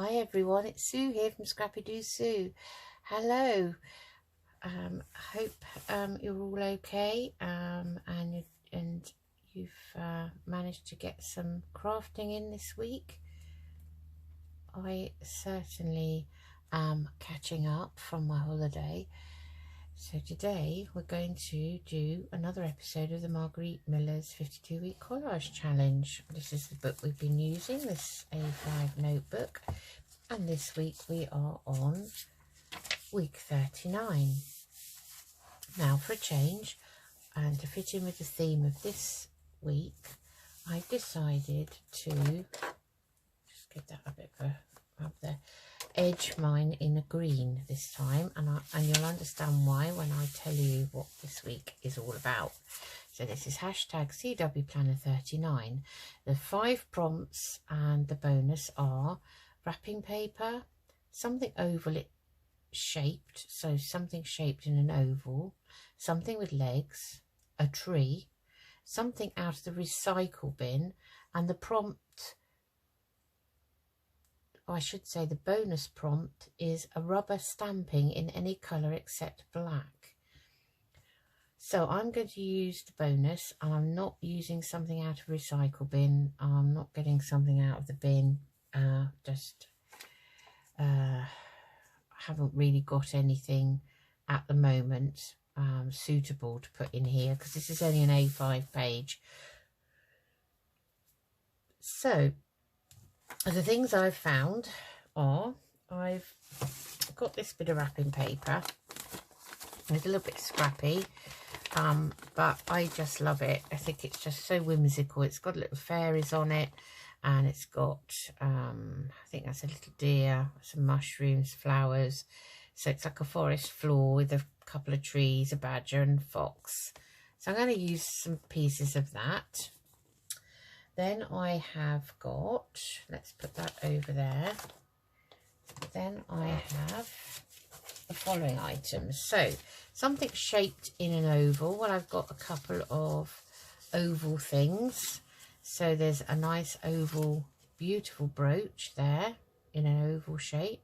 Hi everyone, it's Sue here from Scrappy Doo Sue. Hello. Hope you're all okay and you've managed to get some crafting in this week. I certainly am catching up from my holiday. So today we're going to do another episode of the Margarete Miller's 52-week collage challenge. This is the book we've been using, this A5 notebook, and this week we are on week 39. Now for a change, and to fit in with the theme of this week, I've decided to just get that a bit up there. Edge mine in a green this time, and you'll understand why when I tell you what this week is all about. So this is hashtag CW Planner 39. The 5 prompts and the bonus are wrapping paper, something oval shaped, so something shaped in an oval, something with legs, a tree, something out of the recycle bin, and the prompt, I should say the bonus prompt, is a rubber stamping in any colour except black. So I'm going to use the bonus, and I'm not using something out of a recycle bin. I'm not getting something out of the bin. Haven't really got anything at the moment suitable to put in here, because this is only an A5 page. So the things I've found are, I've got this bit of wrapping paper. It's a little bit scrappy, but I just love it. I think it's just so whimsical. It's got little fairies on it, and it's got, I think that's a little deer, some mushrooms, flowers. So it's like a forest floor with a couple of trees, a badger and a fox. So I'm going to use some pieces of that. Then I have got, let's put that over there. Then I have the following items. So something shaped in an oval. Well, I've got a couple of oval things. So there's a nice oval, beautiful brooch there in an oval shape.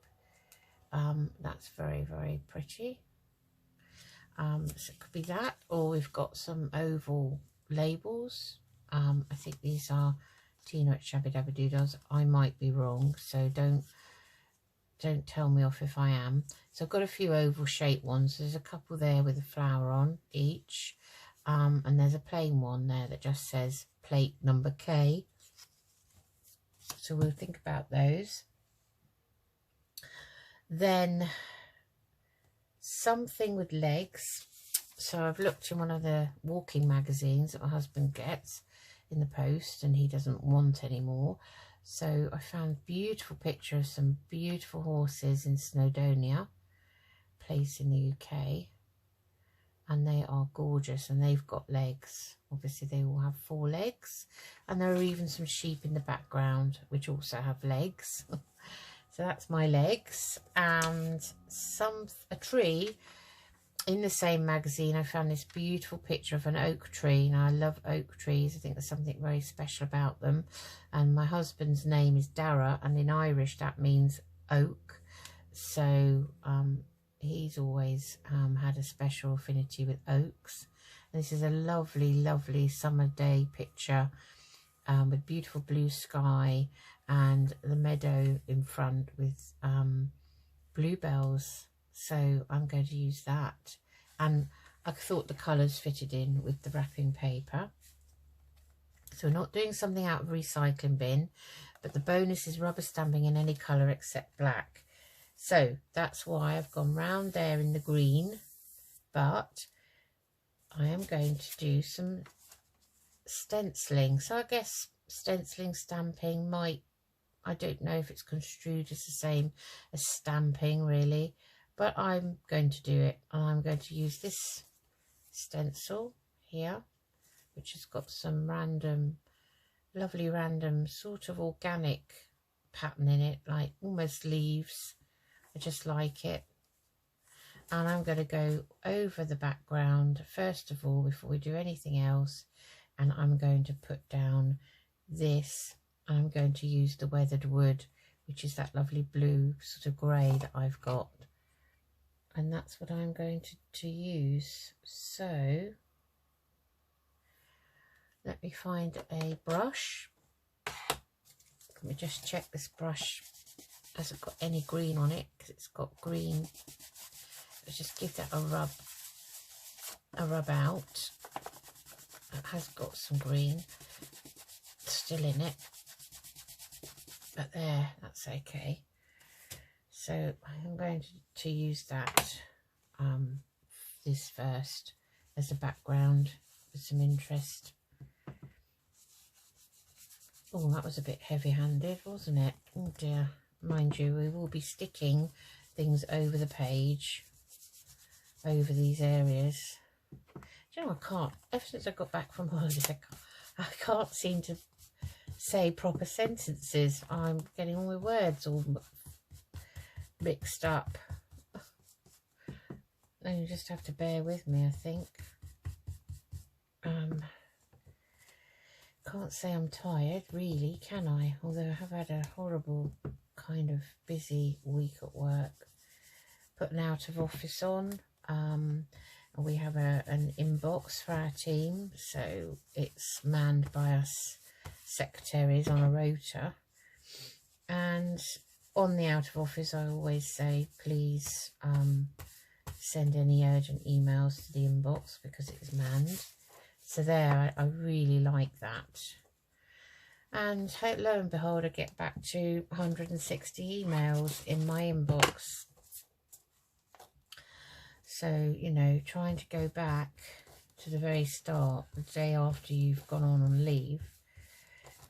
That's very, very pretty. So it could be that, or we've got some oval labels. I think these are Tea-Nut Shabby Dabby Doodles. I might be wrong, so don't tell me off if I am. So I've got a few oval shaped ones. There's a couple there with a flower on each, and there's a plain one there that just says plate number K. So we'll think about those. Then something with legs. So I've looked in one of the walking magazines that my husband gets in the post, and he doesn't want anymore. So I found a beautiful picture of some beautiful horses in Snowdonia place in the UK, and they are gorgeous, and they've got legs. Obviously they all have 4 legs, and there are even some sheep in the background which also have legs. So that's my legs. And a tree. In the same magazine, I found this beautiful picture of an oak tree. Now, I love oak trees. I think there's something very special about them. And my husband's name is Dara, and in Irish that means oak. So he's always had a special affinity with oaks. And this is a lovely, lovely summer day picture with beautiful blue sky and the meadow in front with bluebells. So I'm going to use that, and I thought the colours fitted in with the wrapping paper. So we're not doing something out of a recycling bin, but the bonus is rubber stamping in any colour except black. So that's why I've gone round there in the green, but I am going to do some stenciling. So I guess stenciling, stamping might, I don't know if it's construed as the same as stamping really, but I'm going to do it, and I'm going to use this stencil here, which has got some random, lovely random sort of organic pattern in it, like almost leaves. I just like it. And I'm going to go over the background first of all before we do anything else, and I'm going to put down this. I'm going to use the weathered wood which is that lovely blue sort of grey that I've got. And that's what I'm going to use. So let me find a brush. Let me just check this brush hasn't got any green on it, because it's got green. Let's just give that a rub out. It has got some green still in it, but there, that's okay. So I'm going to use that this first as a background with some interest. Oh, that was a bit heavy-handed, wasn't it? Oh dear. Mind you, we will be sticking things over the page, over these areas. Do you know, I can't, ever since I got back from holiday, I can't seem to say proper sentences. I'm getting all my words all mixed up. And you just have to bear with me, I think. Can't say I'm tired, really, can I? Although I have had a horrible kind of busy week at work. Put an out of office on. And we have an inbox for our team, so it's manned by us secretaries on a rota. And on the out of office, I always say, please send any urgent emails to the inbox, because it is manned. So there, I really like that. And lo and behold, I get back to 160 emails in my inbox. So, you know, trying to go back to the very start, the day after you've gone on leave,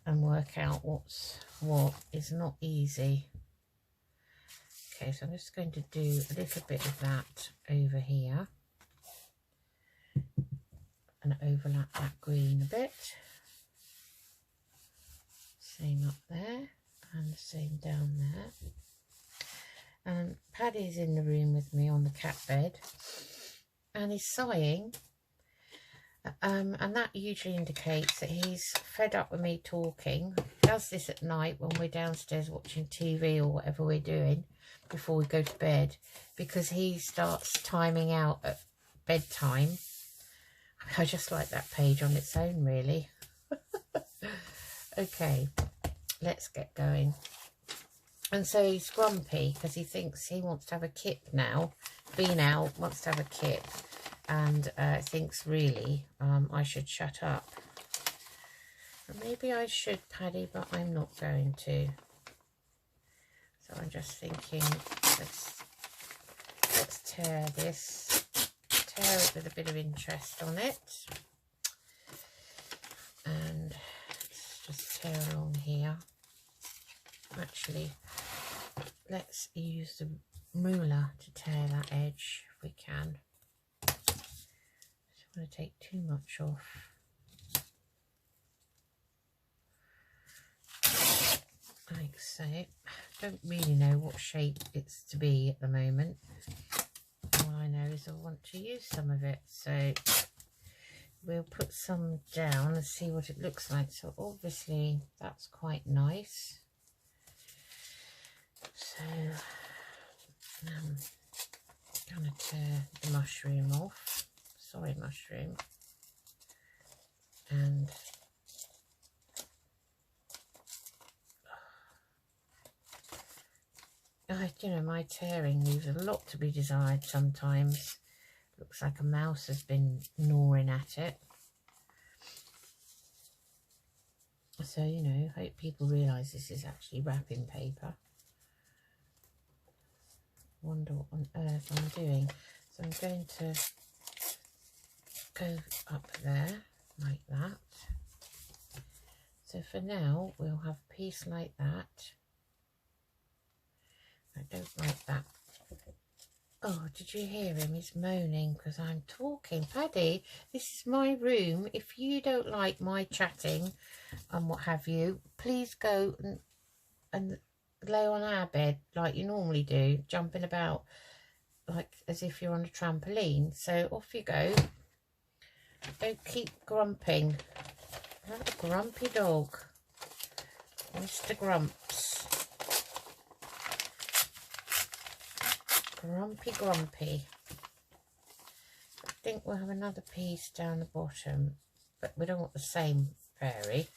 and work out what's what is not easy. Okay, so I'm just going to do a little bit of that over here. And overlap that green a bit. Same up there, and the same down there. And Paddy's in the room with me on the cat bed, and he's sighing. And that usually indicates that he's fed up with me talking. He does this at night when we're downstairs watching TV or whatever we're doing before we go to bed, because he starts timing out at bedtime. I just like that page on its own, really. Okay, let's get going. And so he's grumpy because he thinks he wants to have a kip now. Been out, wants to have a kip, and thinks really I should shut up. And maybe I should, Paddy, but I'm not going to. So I'm just thinking, let's tear this. Tear it with a bit of interest on it, and let's just tear along here. Actually, let's use the ruler to tear that edge if we can. I don't want to take too much off. Like so. Don't really know what shape it's to be at the moment. All I know is I want to use some of it, so we'll put some down and see what it looks like. So obviously that's quite nice. So I'm gonna tear the mushroom off. Sorry, mushroom. And you know, my tearing leaves a lot to be desired sometimes. Looks like a mouse has been gnawing at it. So, you know, hope people realise this is actually wrapping paper. Wonder what on earth I'm doing. So I'm going to go up there like that. So for now, we'll have a piece like that. I don't like that. Oh, did you hear him? He's moaning because I'm talking. Paddy, this is my room. If you don't like my chatting and what have you, please go and lay on our bed like you normally do, jumping about like as if you're on a trampoline. So off you go. Don't keep grumping. What a grumpy dog. Mr. Grumps. grumpy. I think we'll have another piece down the bottom, but we don't want the same fairy,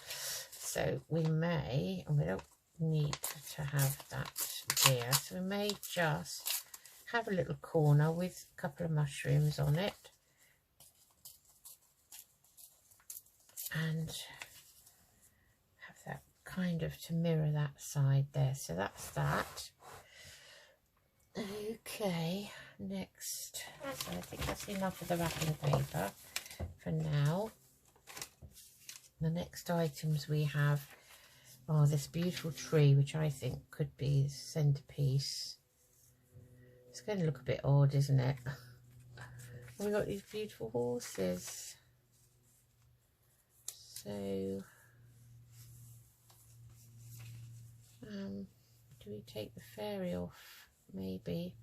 so we may, and we don't need to have that here, so we may just have a little corner with a couple of mushrooms on it, and have that kind of to mirror that side there. So that's that. Okay, next, so I think that's enough of the wrapping paper for now. The next items we have are this beautiful tree, which I think could be the centerpiece. It's going to look a bit odd, isn't it? We've got these beautiful horses. So, do we take the fairy off? Maybe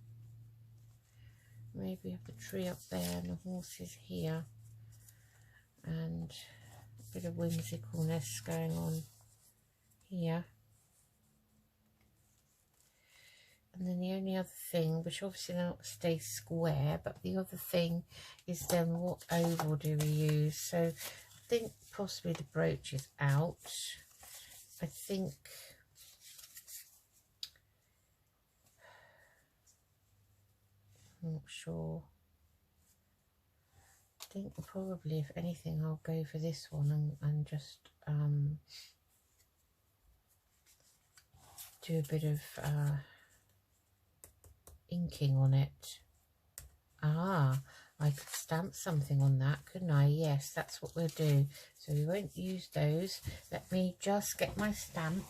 have the tree up there and the horses here, and a bit of whimsicalness going on here. And then the only other thing, which obviously they're not stay square, but the other thing is then what oval do we use? So I think possibly the brooch is out. I think I'm not sure. I think probably, if anything, I'll go for this one and just do a bit of inking on it. I could stamp something on that, couldn't I? Yes, that's what we'll do. So we won't use those. Let me just get my stamp.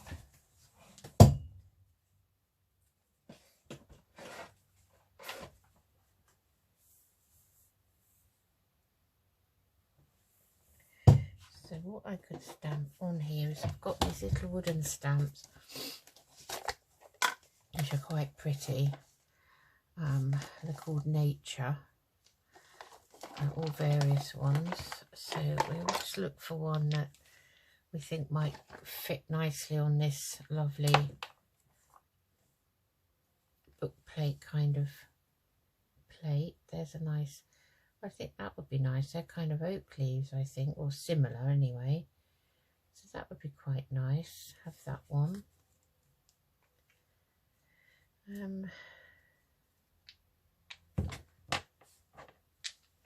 So what I could stamp on here is I've got these little wooden stamps, which are quite pretty. They're called Nature, all various ones. So we'll just look for one that we think might fit nicely on this lovely book plate kind of plate. There's a nice, I think that would be nice. They're kind of oak leaves, I think, or similar anyway. So that would be quite nice. Have that one.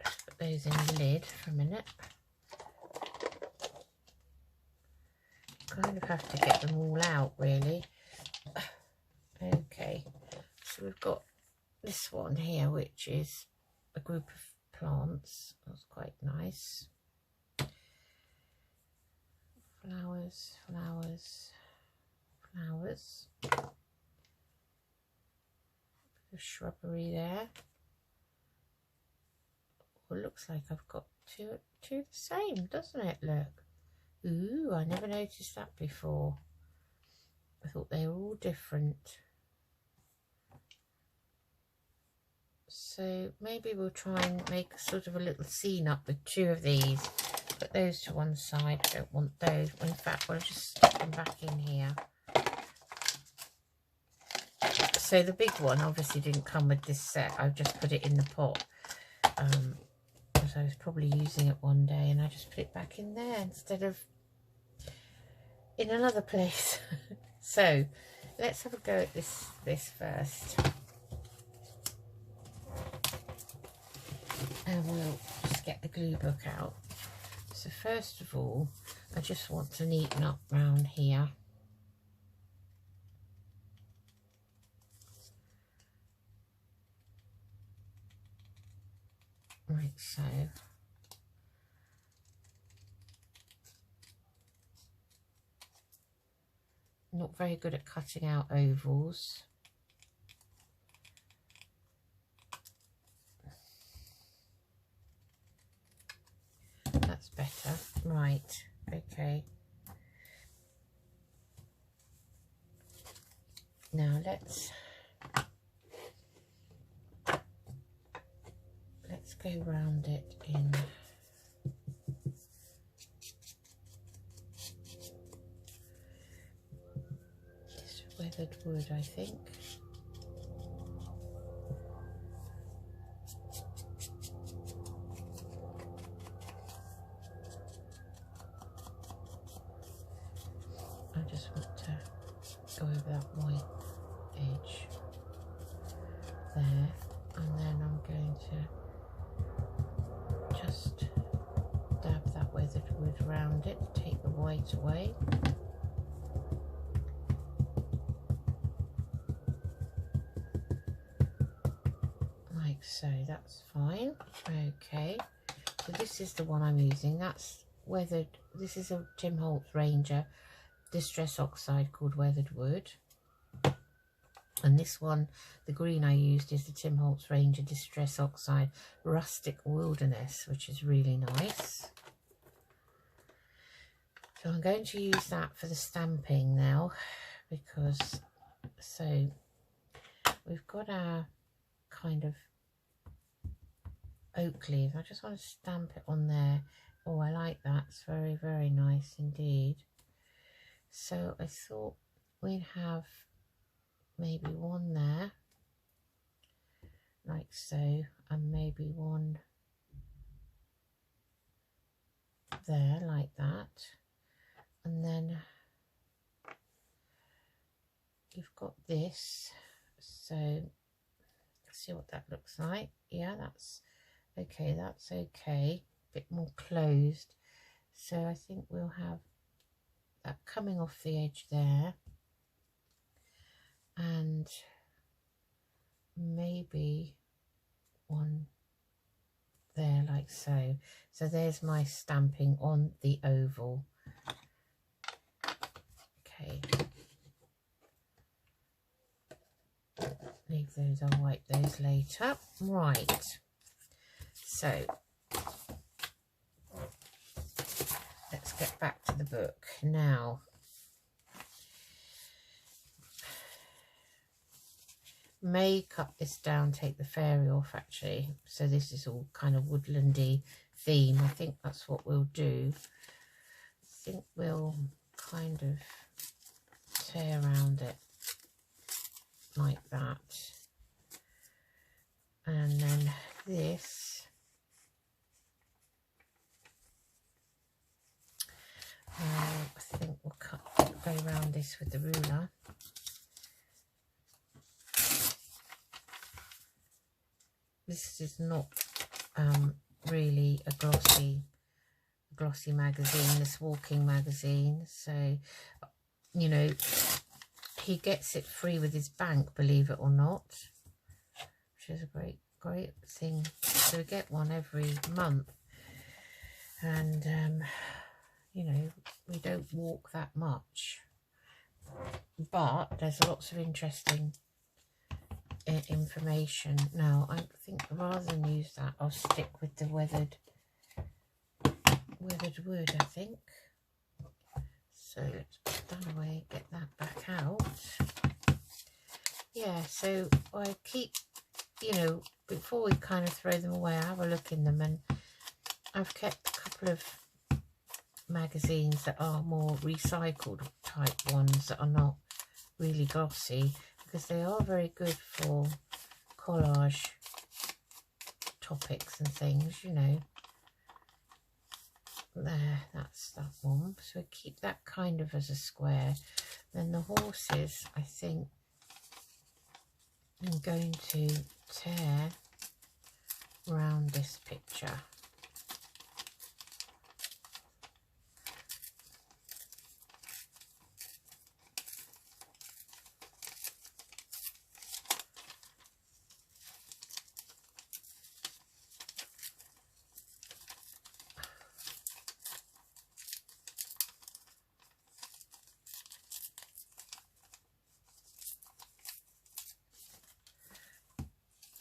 Let's put those in the lid for a minute. Kind of have to get them all out, really. Okay, so we've got this one here, which is a group of plants. That's quite nice. Flowers, flowers, flowers. A shrubbery there. Well, it looks like I've got two the same, doesn't it? Look. Ooh, I never noticed that before. I thought they were all different. So maybe we'll try and make sort of a little scene up with two of these. Put those to one side. I don't want those. In fact, we'll just stick them back in here. So the big one obviously didn't come with this set. I've just put it in the pot. Because I was probably using it one day and I just put it back in there instead of in another place. So let's have a go at this first. And we'll just get the glue book out. So first of all, I just want to neaten up round here. Like so. Not very good at cutting out ovals. That's better. Right, okay. Now let's go round it in this weathered wood, I think. that white edge there, and then I'm going to just dab that weathered wood around it, take the white away. Like so, that's fine. Okay, so this is the one I'm using. That's weathered. This is a Tim Holtz Ranger Distress Oxide called Weathered Wood. And this one, the green I used, is the Tim Holtz Ranger Distress Oxide Rustic Wilderness, which is really nice. So I'm going to use that for the stamping now, because, so we've got our kind of oak leaf. I just want to stamp it on there. Oh, I like that. It's very, very nice indeed. So I thought we'd have maybe one there, like so, and maybe one there, like that. And then you've got this, so let's see what that looks like. Yeah, that's okay, that's okay, a bit more closed. So I think we'll have that coming off the edge there, and maybe one there, like so. So there's my stamping on the oval. Okay, leave those, I'll wipe those later. Right, so let's get back to the book now. May cut this down, take the fairy off actually, so this is all kind of woodlandy theme. I think that's what we'll do. I think we'll kind of tear around it like that, and then this I think we'll go around this with the ruler. This is not really a glossy magazine, this walking magazine, so you know, he gets it free with his bank, believe it or not, which is a great thing. So we get one every month, and you know, we don't walk that much, but there's lots of interesting information. Now I think rather than use that, I'll stick with the weathered wood, I think. So let's put that away, get that back out. Yeah, so I keep, you know, before we kind of throw them away, I have a look in them, and I've kept a couple of magazines that are more recycled type ones that are not really glossy, because they are very good for collage topics and things, you know. There, that's that one. So keep that kind of as a square. Then the horses, I think I'm going to tear round this picture.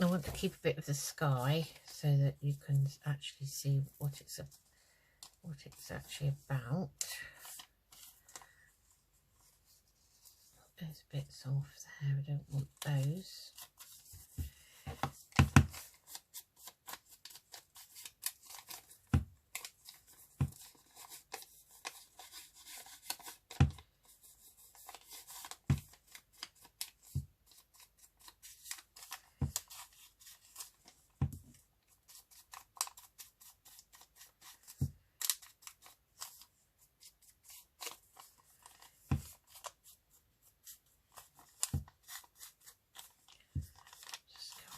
I want to keep a bit of the sky so that you can actually see what it's actually about. Those bits off there, I don't want those.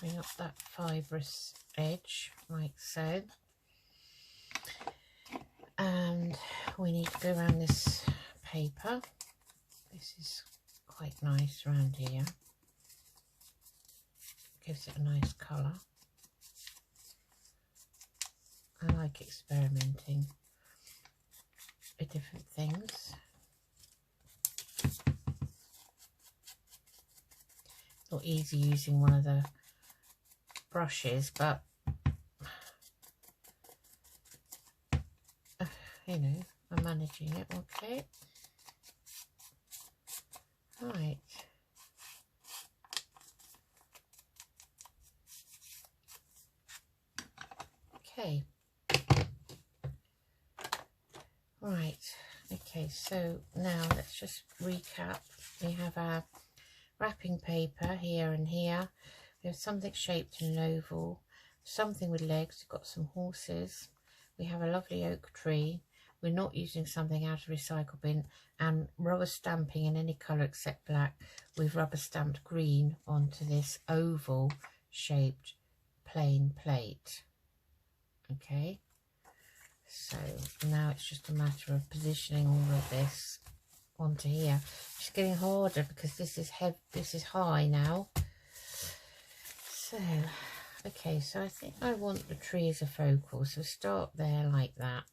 bring up that fibrous edge like so. And we need to go around this paper. This is quite nice around here. Gives it a nice colour. I like experimenting with different things. Not easy using one of the brushes, but you know, I'm managing it okay. Right. Okay. Right. Okay, so now let's just recap. We have our wrapping paper here and here. We have something shaped in an oval, something with legs. We've got some horses. We have a lovely oak tree. We're not using something out of a recycle bin, and rubber stamping in any colour except black. We've rubber stamped green onto this oval shaped plain plate. Okay, so now it's just a matter of positioning all of this onto here. It's getting harder because this is heavy, this is high now. So okay, so I think I want the tree as a focal, so start there like that.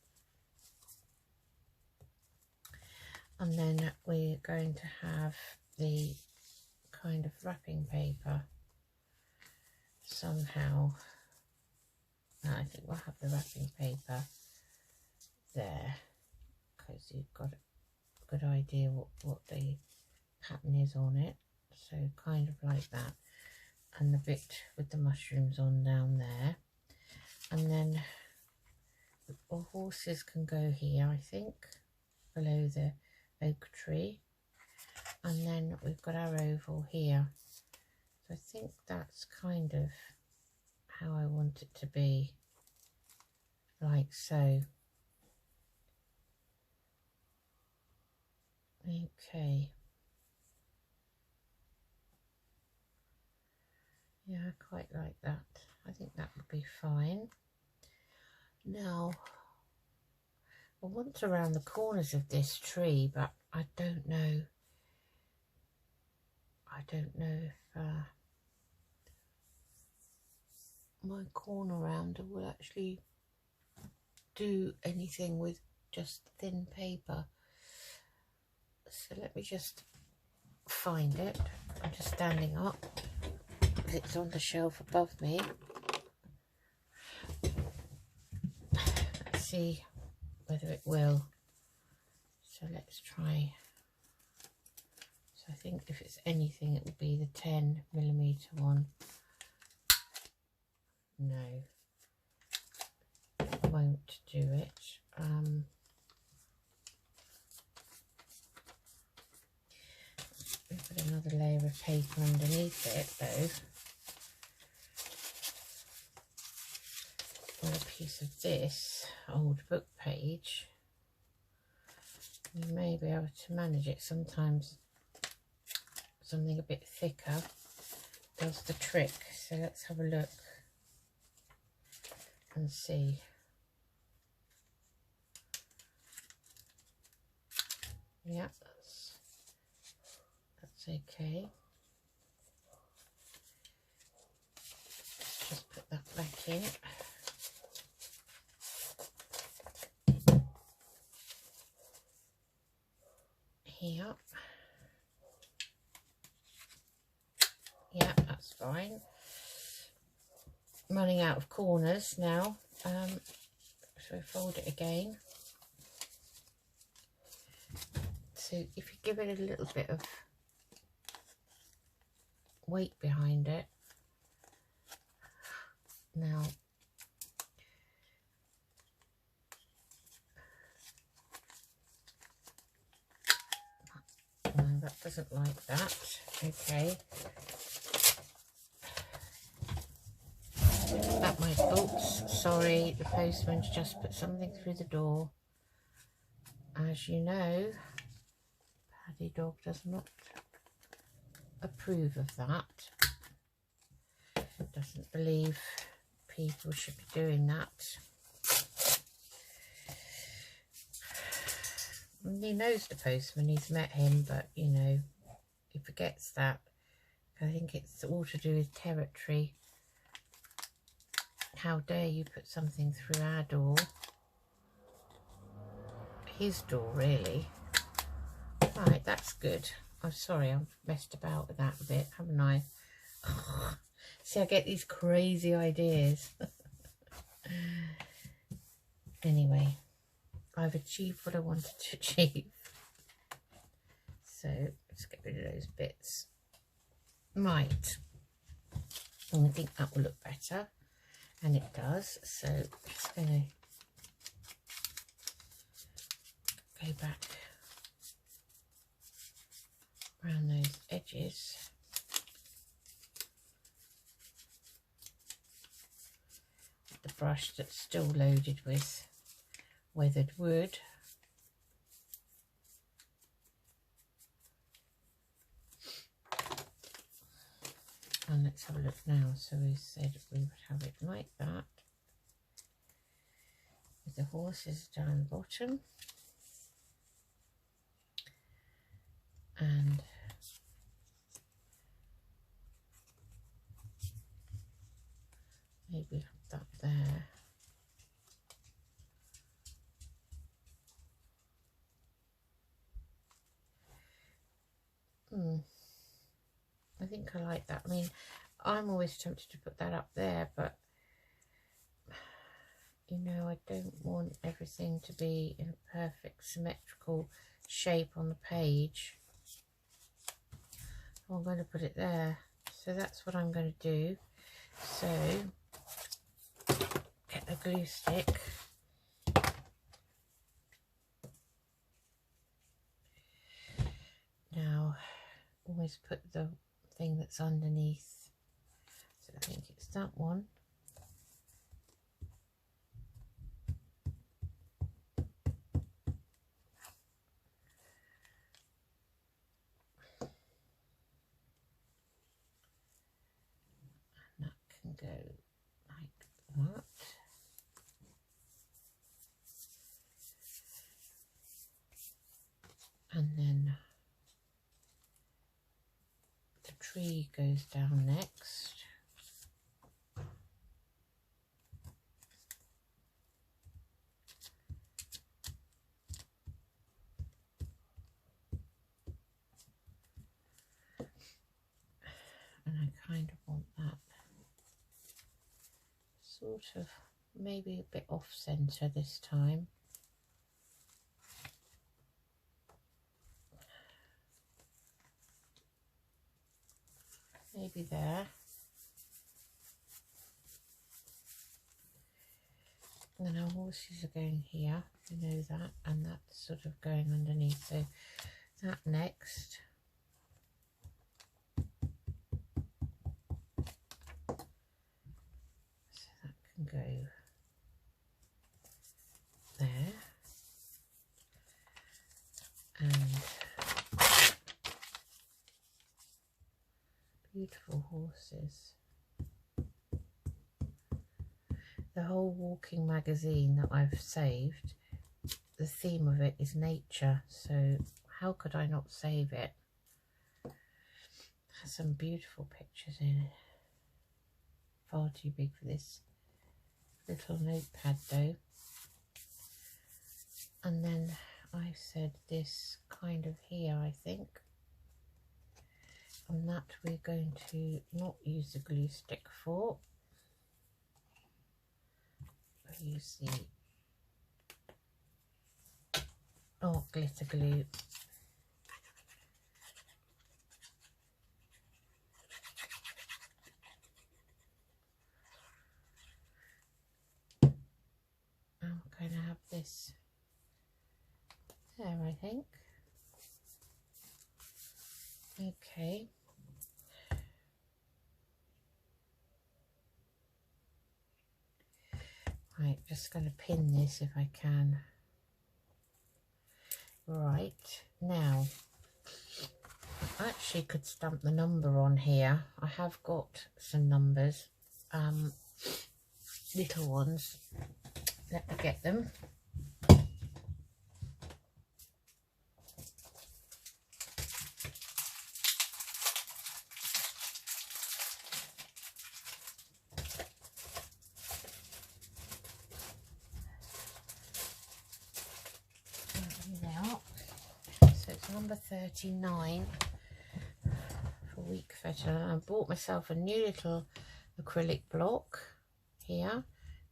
And then we're going to have the kind of wrapping paper somehow. I think we'll have the wrapping paper there because you've got a good idea what the pattern is on it. So kind of like that. And the bit with the mushrooms on down there. And then the horses can go here, I think, below the oak tree. And then we've got our oval here. So I think that's kind of how I want it to be, like so. Okay. Yeah, I quite like that. I think that would be fine. Now, I want around the corners of this tree, but I don't know. I don't know if my corner rounder will actually do anything with just thin paper. So let me just find it. I'm just standing up. It's on the shelf above me. Let's see whether it will. So let's try. So I think if it's anything, it will be the 10mm one. No, it won't do it. We've got another layer of paper underneath it though. On a piece of this old book page. You may be able to manage it. Sometimes something a bit thicker does the trick. So let's have a look and see. Yeah, that's okay. Just put that back in. Here. Yeah, that's fine. I'm running out of corners now. So fold it again. So if you give it a little bit of weight behind it. Now, no, that doesn't like that. Okay. That might, oops, sorry, the postman's just put something through the door. As you know, Paddy Dog does not approve of that. doesn't believe people should be doing that. And he knows the postman, he's met him, but you know, he forgets that. I think it's all to do with territory. How dare you put something through our door? His door, really. Right, that's good. I'm sorry, I've messed about with that a bit, haven't I? See, I get these crazy ideas. Anyway, I've achieved what I wanted to achieve. So, let's get rid of those bits. Right. And I think that will look better. And it does. So, I'm just going to go back around those edges. The brush that's still loaded with weathered wood. And let's have a look now. So we said we would have it like that, with the horses down the bottom. And maybe have that there. I think I like that. I mean, I'm always tempted to put that up there, but you know, I don't want everything to be in a perfect symmetrical shape on the page. I'm going to put it there. So that's what I'm going to do. So get a glue stick. Now always put the thing that's underneath. So I think it's that one. And that can go like that. And then the tree goes down next. And I kind of want that sort of maybe a bit off center this time. Maybe there. And then our horses are going here, you know that, and that's sort of going underneath. So that next. So that can go there. And beautiful horses. The whole walking magazine that I've saved, the theme of it is nature, so how could I not save it? It has some beautiful pictures in it. Far too big for this little notepad though. And then I said this kind of here, I think. And that we're going to not use the glue stick for. We'll use the glitter glue. I'm going to have this there, I think. Okay. Right, just going to pin this if I can. Right, now, I actually could stamp the number on here. I have got some numbers. little ones. Let me get them. So it's number 39 for week fetcher. I bought myself a new little acrylic block here.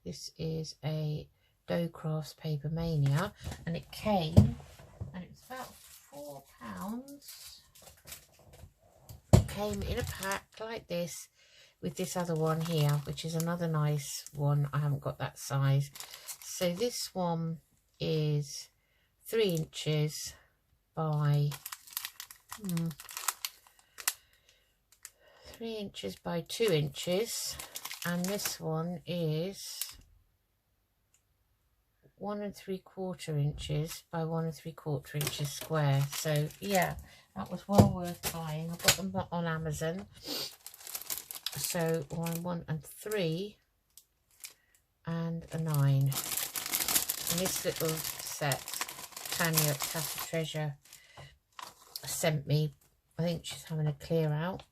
This is a Dough Crafts Paper Mania, and it came, and it's about £4. It came in a pack like this with this other one here, which is another nice one. I haven't got that size. So this one is 3 inches by 3 inches by 2 inches, and this one is 1 3/4 inches by 1 3/4 inches square. So yeah, that was well worth buying. I got them on Amazon. So 1 and 3 and a 9. And this little set, Tanya at Casa Treasure sent me. I think she's having a clear out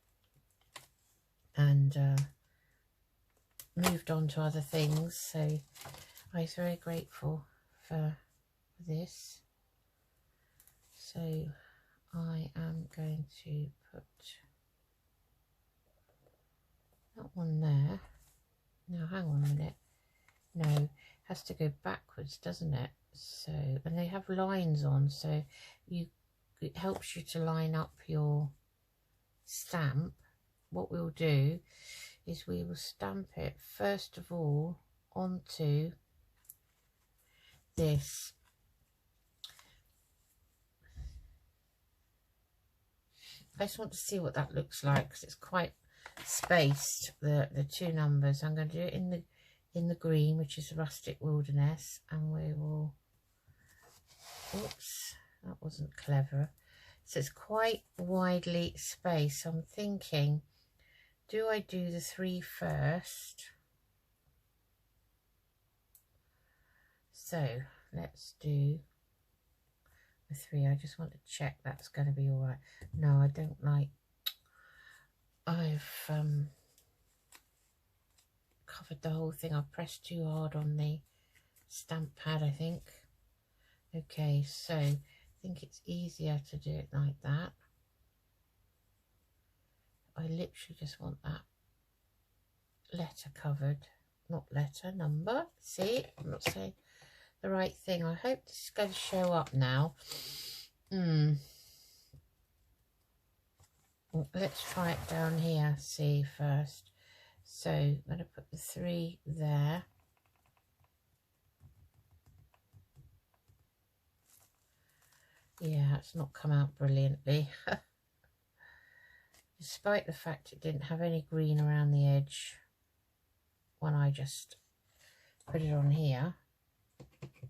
and moved on to other things. So I was very grateful for this. So I am going to put that one there. Now hang on a minute. No, it has to go backwards, doesn't it? So, and they have lines on, so it helps you to line up your stamp. What we'll do is we will stamp it first of all onto this. I just want to see what that looks like because it's quite spaced, the two numbers. I'm going to do it in the green, which is Rustic Wilderness, and we will, oops, that wasn't clever. So it's quite widely spaced. So I'm thinking, do I do the 3 first? So let's do the 3. I just want to check that's going to be all right. No, I don't like, I've covered the whole thing. I've pressed too hard on the stamp pad, I think. Okay, so I think it's easier to do it like that. I literally just want that letter covered, not letter, number. See, I'm not saying the right thing. I hope this is going to show up now. Let's try it down here, see first. So I'm going to put the 3 there. Yeah, it's not come out brilliantly. Despite the fact it didn't have any green around the edge when I just put it on here.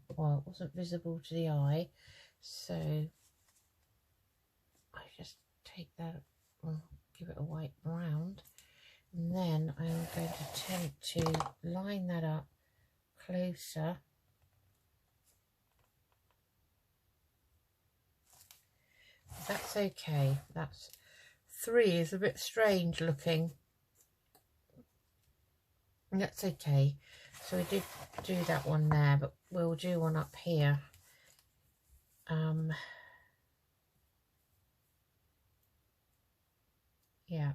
Well, it wasn't visible to the eye, so I just take that, well, give it a white round, and then I'm going to attempt to line that up closer. That's okay. That's 3 is a bit strange looking. That's okay. So we did do that one there, but we'll do one up here. Yeah,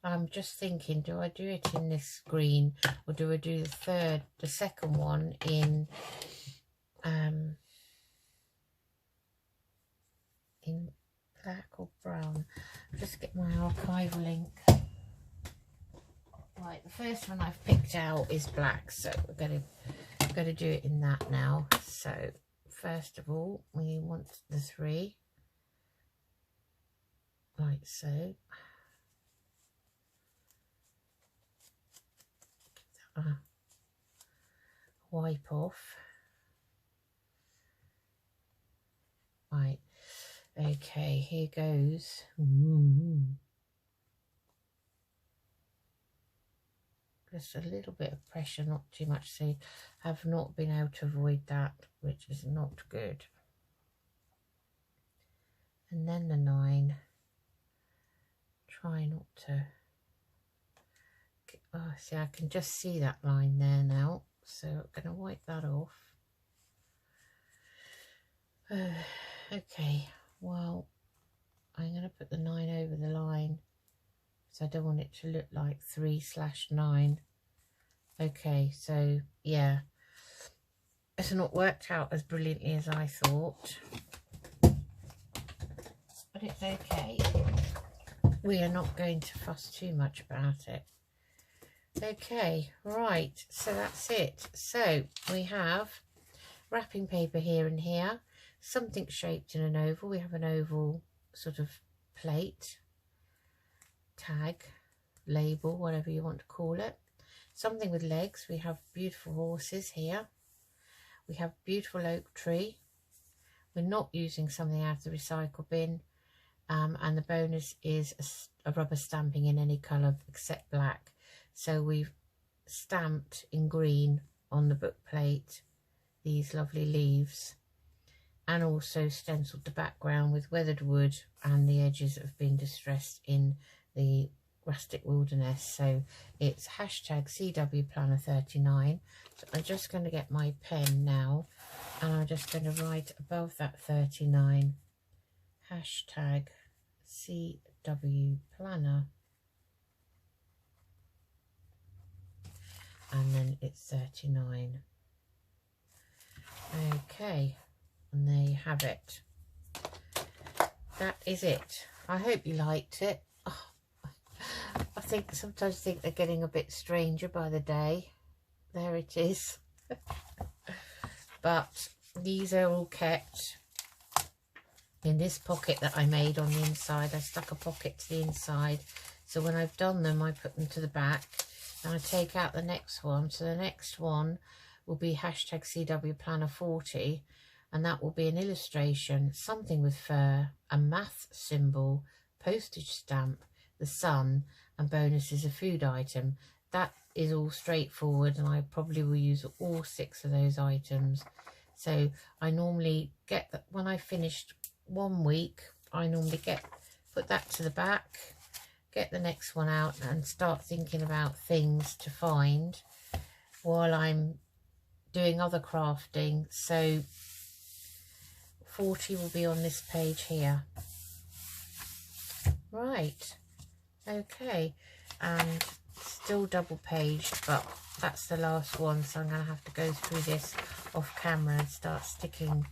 I'm just thinking, do I do it in this green or do I do the second one in black or brown? I'll just get my archival ink. Right, the first one I've picked out is black, so we're going to do it in that now. So first of all, we want the 3, like so. Wipe off. Right, okay, here goes. just a little bit of pressure, not too much, so have not been able to avoid that, which is not good. And then the 9, try not to, oh, see, I can just see that line there now, so I'm going to wipe that off. Okay, well, I'm going to put the 9 over the line, so I don't want it to look like 3/9. Okay, so yeah, it's not worked out as brilliantly as I thought, but it's okay. We are not going to fuss too much about it. Okay, right, so that's it. So we have wrapping paper here and here, something shaped in an oval. We have an oval sort of plate, tag, label, whatever you want to call it. Something with legs. We have beautiful horses here. We have beautiful oak tree. We're not using something out of the recycle bin. And the bonus is a rubber stamping in any colour except black. So we've stamped in green on the book plate these lovely leaves, and also stenciled the background with weathered wood, and the edges have been distressed in the rustic wilderness. So it's hashtag CW Planner 39. So I'm just going to get my pen now, and I'm just going to write above that 39 hashtag CW Planner, and then it's 39. Okay, and there you have it. That is it. I hope you liked it. Oh, I sometimes think they're getting a bit stranger by the day. There it is. But these are all kept in this pocket that I made on the inside. I stuck a pocket to the inside, so when I've done them I put them to the back, and I take out the next one. So the next one will be hashtag CW Planner 40, and that will be an illustration, something with fur, a math symbol, postage stamp, the sun, and bonus is a food item. That is all straightforward, and I probably will use all 6 of those items. So I normally get that when I finished 1 week, I normally put that to the back, get the next one out, and start thinking about things to find while I'm doing other crafting. So 40 will be on this page here. Right, okay, and still double paged, but that's the last one, so I'm going to have to go through this off camera and start sticking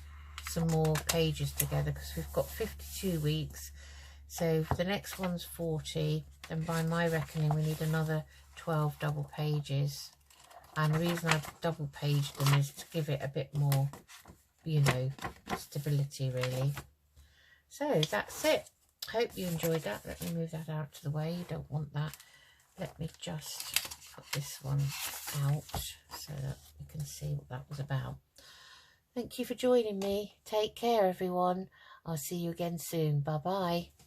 some more pages together, because we've got 52 weeks. So the next one's 40, and by my reckoning we need another 12 double pages. And the reason I've double paged them is to give it a bit more, you know, stability really. So that's it. Hope you enjoyed that. Let me move that out to the way. You don't want that. Let me just put this one out so that you can see what that was about. Thank you for joining me. Take care, everyone. I'll see you again soon. Bye bye.